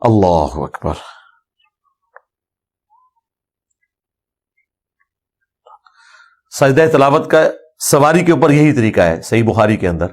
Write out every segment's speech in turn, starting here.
اللہ اکبر. سجدہ تلاوت کا سواری کے اوپر یہی طریقہ ہے صحیح بخاری کے اندر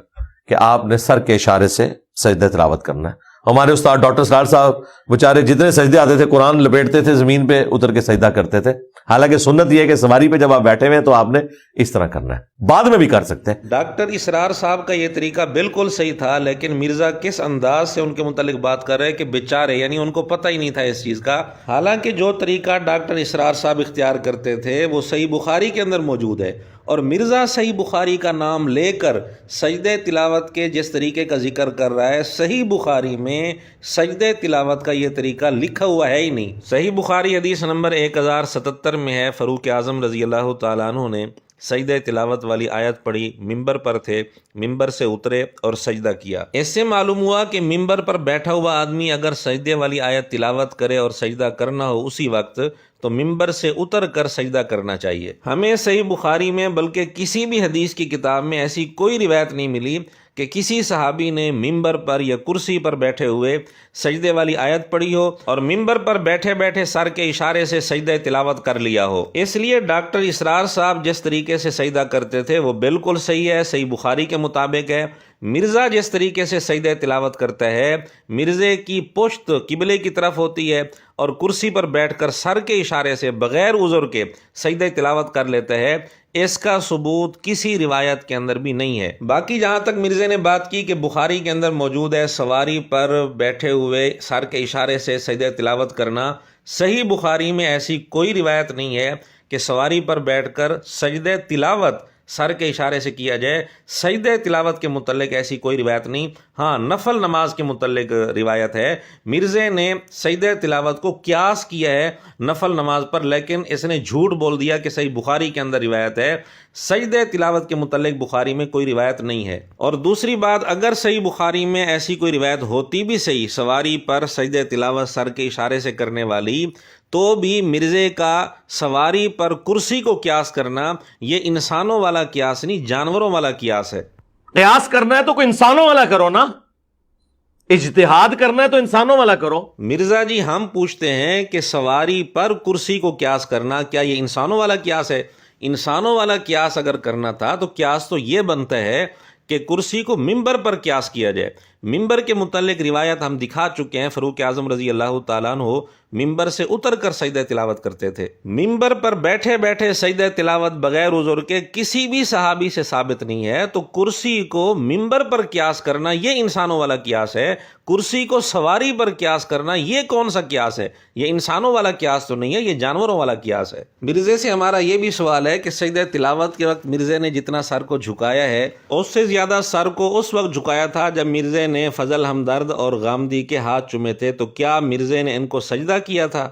کہ آپ نے سر کے اشارے سے سجدہ تلاوت کرنا ہے. ہمارے استاد ڈاکٹر سرار صاحب بیچارے جتنے سجدے آتے تھے قرآن لپیٹتے تھے زمین پہ اتر کے سجدہ کرتے تھے. حالانکہ سنت یہ ہے کہ سواری پہ جب آپ بیٹھے ہوئے ہیں تو آپ نے اس طرح کرنا ہے, بعد میں بھی کر سکتے ہیں. ڈاکٹر اسرار صاحب کا یہ طریقہ بالکل صحیح تھا, لیکن مرزا کس انداز سے ان کے متعلق بات کر رہے ہیں کہ بیچارے, یعنی ان کو پتہ ہی نہیں تھا اس چیز کا. حالانکہ جو طریقہ ڈاکٹر اسرار صاحب اختیار کرتے تھے وہ صحیح بخاری کے اندر موجود ہے, اور مرزا صحیح بخاری کا نام لے کر سجدہ تلاوت کے جس طریقے کا ذکر کر رہا ہے, صحیح بخاری میں سجدہ تلاوت کا یہ طریقہ لکھا ہوا ہے ہی نہیں. صحیح بخاری حدیث نمبر 1077 میں ہے, فاروق اعظم رضی اللہ تعالیٰ عنہ نے سجدہ تلاوت والی آیت پڑھی, ممبر پر تھے, ممبر سے اترے اور سجدہ کیا. اس سے معلوم ہوا کہ ممبر پر بیٹھا ہوا آدمی اگر سجدے والی آیت تلاوت کرے اور سجدہ کرنا ہو اسی وقت تو ممبر سے اتر کر سجدہ کرنا چاہیے. ہمیں صحیح بخاری میں بلکہ کسی بھی حدیث کی کتاب میں ایسی کوئی روایت نہیں ملی کہ کسی صحابی نے ممبر پر یا کرسی پر بیٹھے ہوئے سجدے والی آیت پڑھی ہو اور ممبر پر بیٹھے بیٹھے سر کے اشارے سے سجدہ تلاوت کر لیا ہو. اس لیے ڈاکٹر اسرار صاحب جس طریقے سے سجدہ کرتے تھے وہ بالکل صحیح ہے, صحیح بخاری کے مطابق ہے. مرزا جس طریقے سے سجدہ تلاوت کرتا ہے, مرزے کی پشت قبلے کی طرف ہوتی ہے اور کرسی پر بیٹھ کر سر کے اشارے سے بغیر عذر کے سجدہ تلاوت کر لیتا ہے, اس کا ثبوت کسی روایت کے اندر بھی نہیں ہے. باقی جہاں تک مرزے نے بات کی کہ بخاری کے اندر موجود ہے سواری پر بیٹھے ہوئے سر کے اشارے سے سجدہ تلاوت کرنا, صحیح بخاری میں ایسی کوئی روایت نہیں ہے کہ سواری پر بیٹھ کر سجدہ تلاوت سر کے اشارے سے کیا جائے. سجدہ تلاوت کے متعلق ایسی کوئی روایت نہیں. ہاں, نفل نماز کے متعلق روایت ہے. مرزے نے سجدہ تلاوت کو قیاس کیا ہے نفل نماز پر, لیکن اس نے جھوٹ بول دیا کہ صحیح بخاری کے اندر روایت ہے. سجدہ تلاوت کے متعلق بخاری میں کوئی روایت نہیں ہے. اور دوسری بات, اگر صحیح بخاری میں ایسی کوئی روایت ہوتی بھی صحیح سواری پر سجدہ تلاوت سر کے اشارے سے کرنے والی, تو بھی مرزے کا سواری پر کرسی کو قیاس کرنا یہ انسانوں والا قیاس نہیں, جانوروں والا قیاس ہے. قیاس کرنا ہے تو کوئی انسانوں والا کرو نا, اجتہاد کرنا ہے تو انسانوں والا کرو. مرزا جی, ہم پوچھتے ہیں کہ سواری پر کرسی کو قیاس کرنا کیا یہ انسانوں والا قیاس ہے؟ انسانوں والا قیاس اگر کرنا تھا تو قیاس تو یہ بنتا ہے کہ کرسی کو ممبر پر قیاس کیا جائے. ممبر کے متعلق روایت ہم دکھا چکے ہیں, فاروق اعظم رضی اللہ تعالیٰ عنہ ممبر سے اتر کر سجدہ تلاوت کرتے تھے. ممبر پر بیٹھے بیٹھے سجدہ تلاوت بغیر عذر کے کسی بھی صحابی سے ثابت نہیں ہے, تو کرسی کو ممبر پر قیاس کرنا یہ انسانوں والا قیاس ہے. کرسی کو سواری پر قیاس کرنا یہ کون سا قیاس ہے؟ یہ انسانوں والا قیاس تو نہیں ہے, یہ جانوروں والا قیاس ہے. مرزے سے ہمارا یہ بھی سوال ہے کہ سجدہ تلاوت کے وقت مرزے نے جتنا سر کو جھکایا ہے اس سے زیادہ سر کو اس وقت جھکایا تھا جب مرزے نے فضل ہمدرد اور غامدی کے ہاتھ چومے تھے, تو کیا مرزے نے ان کو سجدہ کیا تھا؟